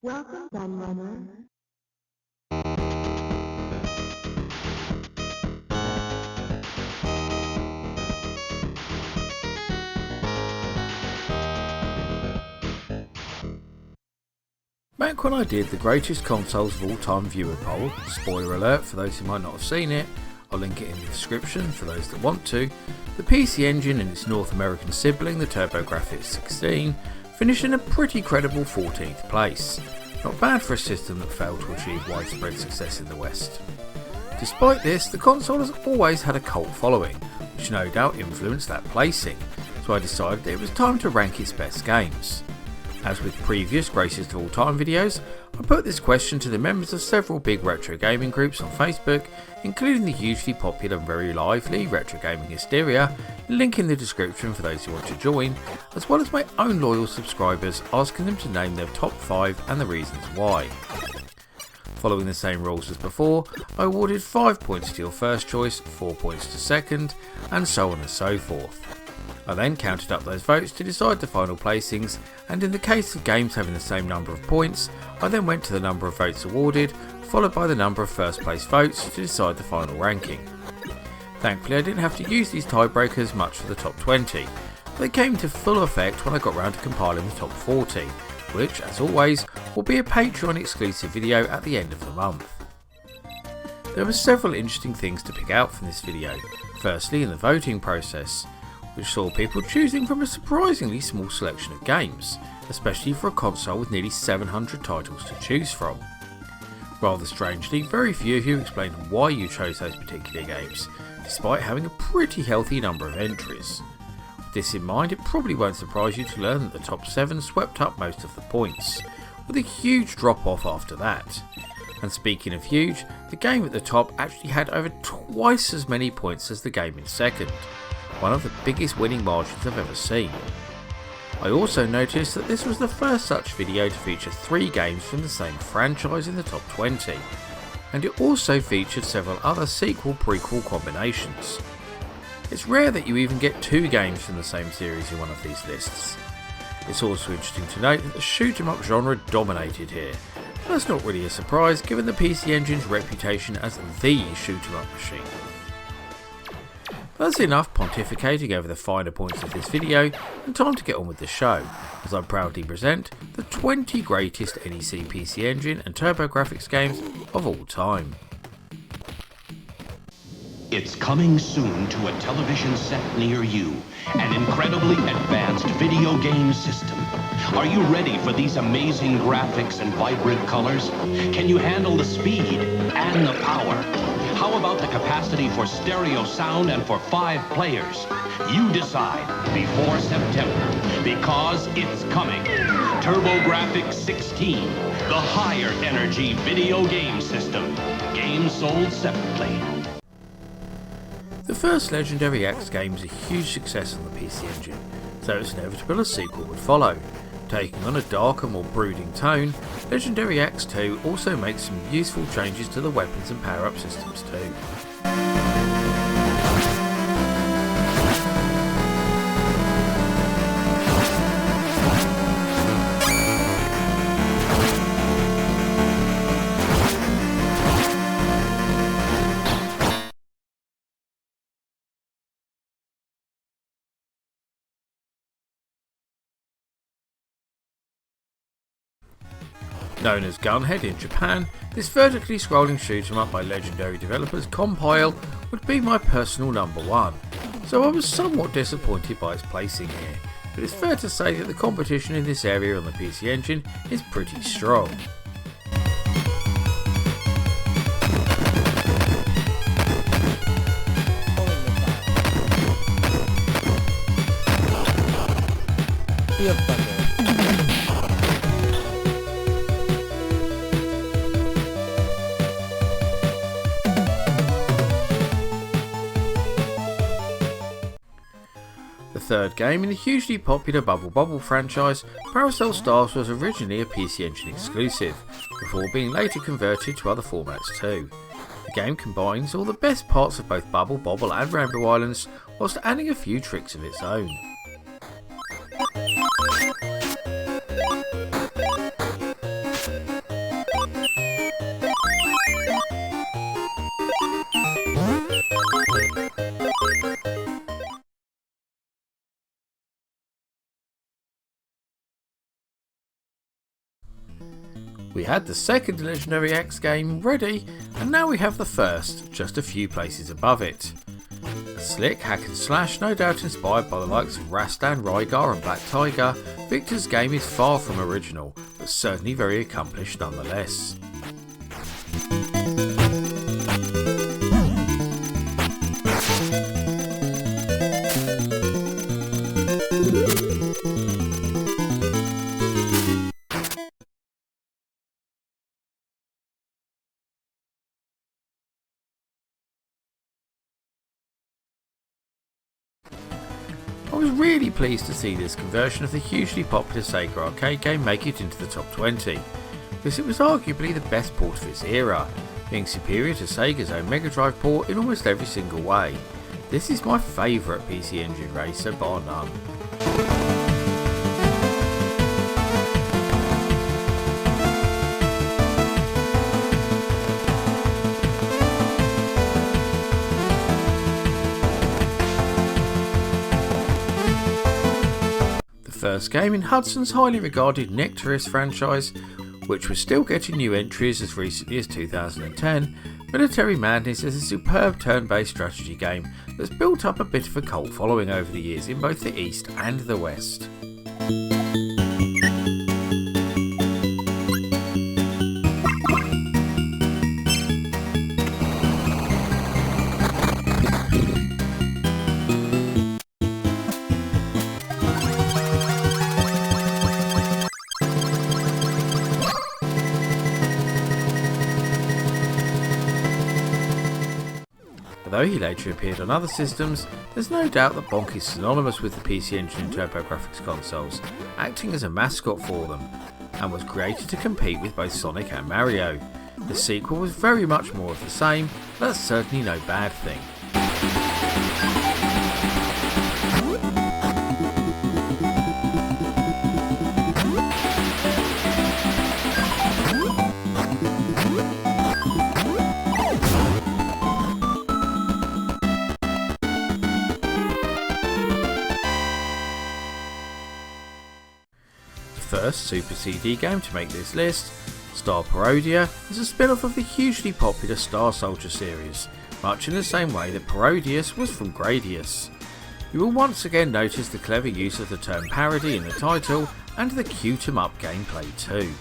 Welcome, Gunrunner. Back when I did the greatest consoles of all time viewer poll, spoiler alert for those who might not have seen it, I'll link it in the description for those that want to, the PC Engine and its North American sibling, the TurboGrafx 16, finished in a pretty credible 14th place. Not bad for a system that failed to achieve widespread success in the West. Despite this, the console has always had a cult following, which no doubt influenced that placing, so I decided it was time to rank its best games. As with previous greatest of all time videos, I put this question to the members of several big retro gaming groups on Facebook, including the hugely popular and very lively Retro Gaming Hysteria, link in the description for those who want to join, as well as my own loyal subscribers asking them to name their top 5 and the reasons why. Following the same rules as before, I awarded 5 points to your first choice, 4 points to second, and so on and so forth. I then counted up those votes to decide the final placings, and in the case of games having the same number of points, I then went to the number of votes awarded, followed by the number of first place votes to decide the final ranking. Thankfully I didn't have to use these tiebreakers much for the top 20, but they came into full effect when I got round to compiling the top 40, which, as always, will be a Patreon exclusive video at the end of the month. There were several interesting things to pick out from this video, firstly in the voting process, which saw people choosing from a surprisingly small selection of games, especially for a console with nearly 700 titles to choose from. Rather strangely, very few of you explained why you chose those particular games, despite having a pretty healthy number of entries. With this in mind, it probably won't surprise you to learn that the top 7 swept up most of the points, with a huge drop off after that. And speaking of huge, the game at the top actually had over twice as many points as the game in second, one of the biggest winning margins I've ever seen. I also noticed that this was the first such video to feature 3 games from the same franchise in the top 20, and it also featured several other sequel-prequel combinations. It's rare that you even get 2 games from the same series in one of these lists. It's also interesting to note that the shoot 'em up genre dominated here. That's not really a surprise given the PC Engine's reputation as the shoot 'em up machine. That's enough pontificating over the finer points of this video, and time to get on with the show, as I proudly present the 20 greatest NEC PC Engine and TurboGrafx games of all time. It's coming soon to a television set near you, an incredibly advanced video game system. Are you ready for these amazing graphics and vibrant colors? Can you handle the speed and the power? How about the capacity for stereo sound and for 5 players? You decide before September, because it's coming. TurboGrafx 16, the higher energy video game system. Games sold separately. The first Legendary Axe game was a huge success on the PC Engine, so it's inevitable a sequel would follow. Taking on a darker, more brooding tone, Legendary Axe 2 also makes some useful changes to the weapons and power-up systems too. Known as Gunhead in Japan, this vertically scrolling shoot 'em up by legendary developers Compile would be my personal number 1, so I was somewhat disappointed by its placing here, but it's fair to say that the competition in this area on the PC Engine is pretty strong. The third game in the hugely popular Bubble Bobble franchise, Parasol Stars was originally a PC Engine exclusive, before being later converted to other formats too. The game combines all the best parts of both Bubble Bobble and Rainbow Islands, whilst adding a few tricks of its own. We had the second Legendary X game ready, and now we have the first, just a few places above it. A slick hack and slash, no doubt inspired by the likes of Rastan, Rygar and Black Tiger, Victor's game is far from original, but certainly very accomplished nonetheless. I was really pleased to see this conversion of the hugely popular Sega arcade game make it into the top 20, because it was arguably the best port of its era, being superior to Sega's own Mega Drive port in almost every single way. This is my favourite PC Engine racer bar none. First game in Hudson's highly regarded Nectaris franchise, which was still getting new entries as recently as 2010, Military Madness is a superb turn-based strategy game that's built up a bit of a cult following over the years in both the East and the West. Although he later appeared on other systems, there's no doubt that Bonk is synonymous with the PC Engine and TurboGrafx consoles, acting as a mascot for them, and was created to compete with both Sonic and Mario. The sequel was very much more of the same, but that's certainly no bad thing. First Super CD game to make this list, Star Parodia, is a spin-off of the hugely popular Star Soldier series, much in the same way that Parodius was from Gradius. You will once again notice the clever use of the term parody in the title and the cute 'em up gameplay too.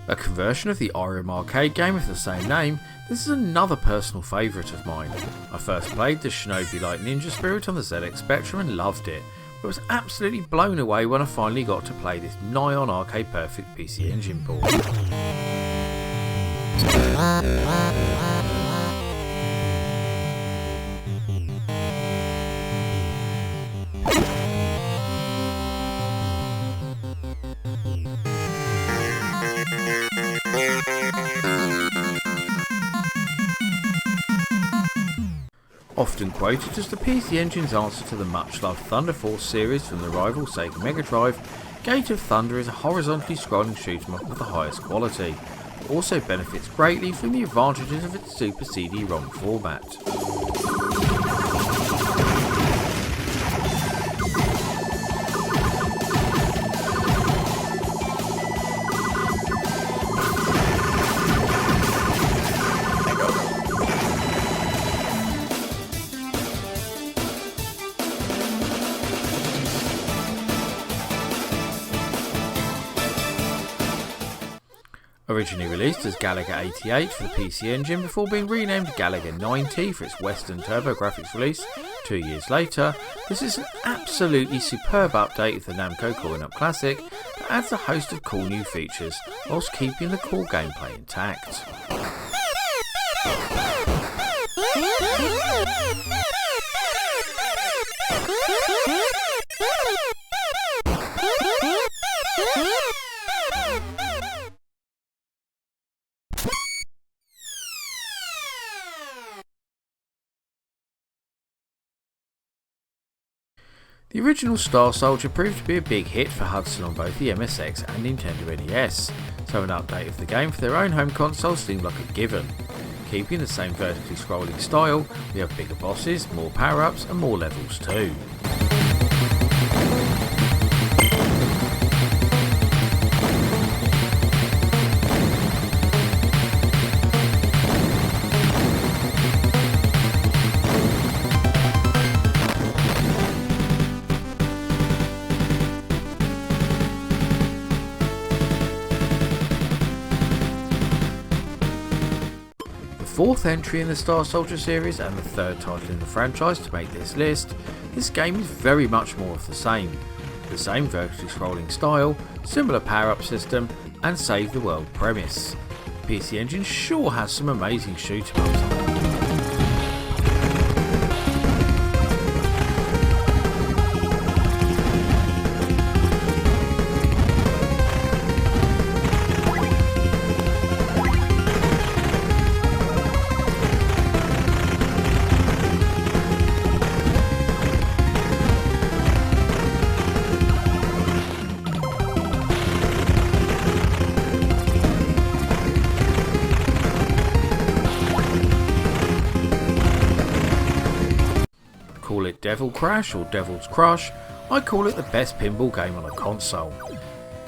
A conversion of the Orium arcade game of the same name, this is another personal favourite of mine. I first played the Shinobi Light Ninja Spirit on the ZX Spectrum and loved it, but was absolutely blown away when I finally got to play this nigh on arcade perfect PC Engine port. Often quoted as the PC Engine's answer to the much-loved Thunder Force series from the rival Sega Mega Drive, Gate of Thunder is a horizontally scrolling shoot-'em up of the highest quality, but also benefits greatly from the advantages of its Super CD-ROM format. Originally released as Galaga 88 for the PC Engine before being renamed Galaga 90 for its Western TurboGrafx release 2 years later, this is an absolutely superb update of the Namco coin-up classic that adds a host of cool new features whilst keeping the core gameplay intact. The original Star Soldier proved to be a big hit for Hudson on both the MSX and Nintendo NES, so an update of the game for their own home console seemed like a given. Keeping the same vertically scrolling style, we have bigger bosses, more power-ups and more levels too. Fourth entry in the Star Soldier series and the third title in the franchise to make this list, this game is very much more of the same. The same vertically scrolling style, similar power-up system and save the world premise. The PC Engine sure has some amazing shoot 'em ups. Call it Devil Crash or Devil's Crush, I call it the best pinball game on a console.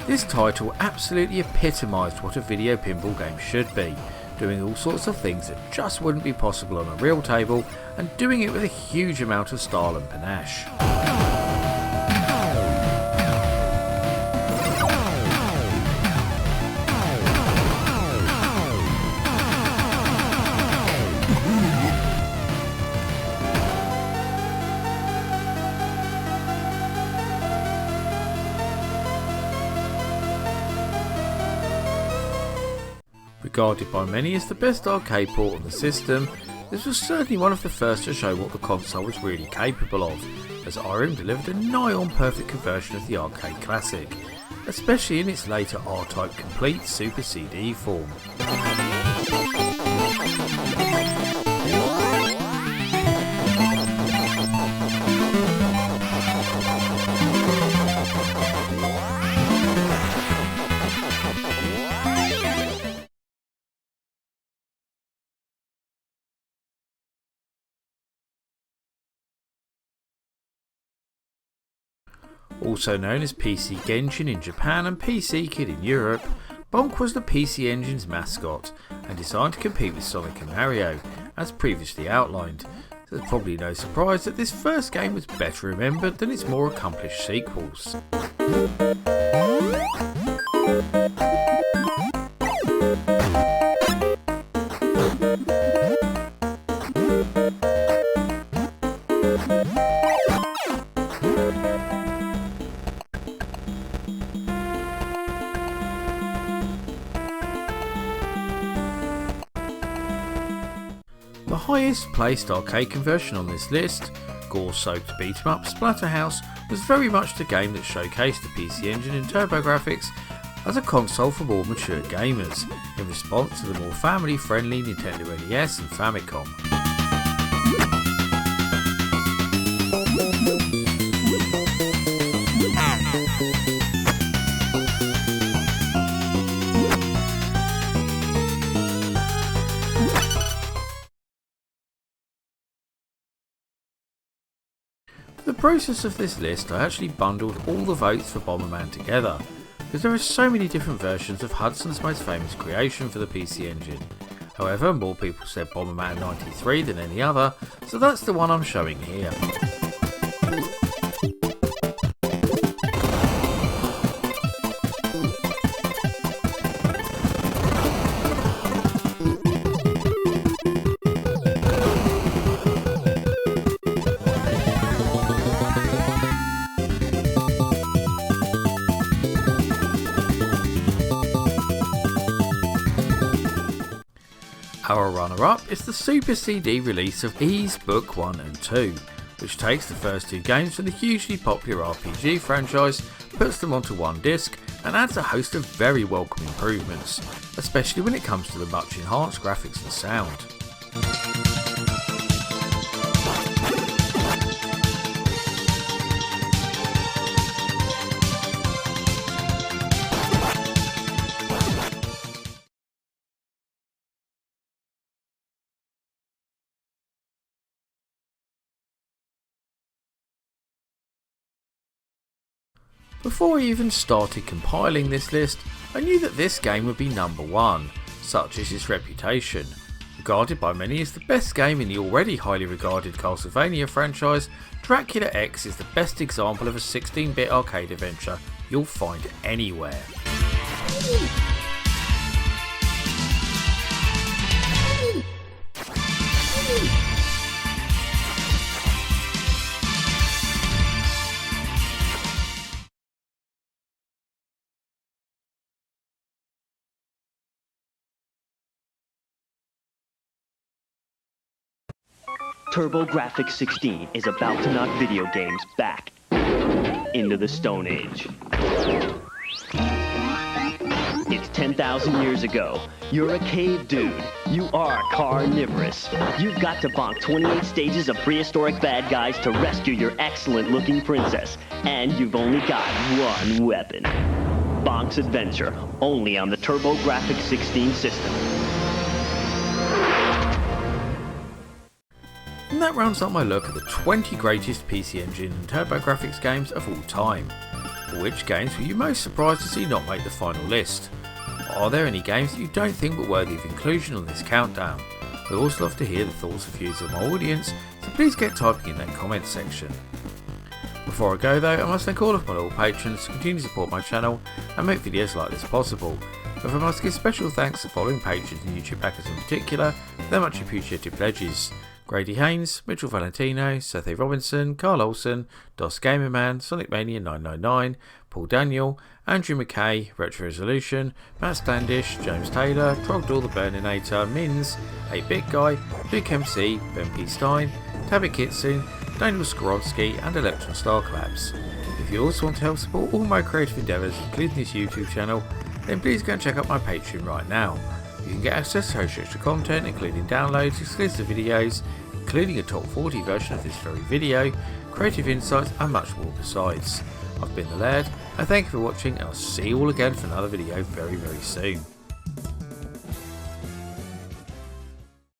This title absolutely epitomised what a video pinball game should be, doing all sorts of things that just wouldn't be possible on a real table and doing it with a huge amount of style and panache. Regarded by many as the best arcade port on the system, this was certainly one of the first to show what the console was really capable of, as Irem delivered a nigh-on perfect conversion of the arcade classic, especially in its later R-Type complete Super CD form. Also known as PC Genshin in Japan and PC Kid in Europe, Bonk was the PC Engine's mascot and designed to compete with Sonic and Mario, as previously outlined. So there's probably no surprise that this first game was better remembered than its more accomplished sequels. The highest placed arcade conversion on this list, gore-soaked beat-em-up Splatterhouse, was very much the game that showcased the PC Engine and TurboGrafx as a console for more mature gamers, in response to the more family-friendly Nintendo NES and Famicom. For the process of this list, I actually bundled all the votes for Bomberman together, because there are so many different versions of Hudson's most famous creation for the PC Engine. However, more people said Bomberman 93 than any other, so that's the one I'm showing here. Our runner-up is the Super CD release of Ys Book 1 and 2, which takes the first two games from the hugely popular RPG franchise, puts them onto one disc, and adds a host of very welcome improvements, especially when it comes to the much enhanced graphics and sound. Before I even started compiling this list, I knew that this game would be number one, such is its reputation. Regarded by many as the best game in the already highly regarded Castlevania franchise, Dracula X is the best example of a 16-bit arcade adventure you'll find anywhere. TurboGrafx 16 is about to knock video games back into the Stone Age. It's 10,000 years ago. You're a cave dude. You are carnivorous. You've got to bonk 28 stages of prehistoric bad guys to rescue your excellent-looking princess. And you've only got one weapon. Bonk's Adventure, only on the TurboGrafx 16 system. And that rounds up my look at the 20 greatest PC Engine and TurboGrafx games of all time. But which games were you most surprised to see not make the final list? Are there any games that you don't think were worthy of inclusion on this countdown? I'd also love to hear the thoughts and views of my audience, so please get typing in that comment section. Before I go though, I must thank all of my loyal patrons who continue to support my channel and make videos like this possible. But I must give special thanks to following patrons and YouTube backers in particular for their much appreciated pledges. Grady Haynes, Mitchell Valentino, Seth A. Robinson, Carl Olsen, Dos Gamerman, SonicMania999, Paul Daniel, Andrew McKay, Retro Resolution, Matt Standish, James Taylor, Trogdor the Burninator, Mins, 8-Bit Guy, Luke MC, Ben P. Stein, Tabit Kitson, Daniel Skorowski and Electron Star Collapse. If you also want to help support all my creative endeavours, including this YouTube channel, then please go and check out my Patreon right now. You can get access to extra content, including downloads, exclusive videos, including a top 40 version of this very video, creative insights and much more besides. I've been the Laird, and thank you for watching, and I'll see you all again for another video very soon.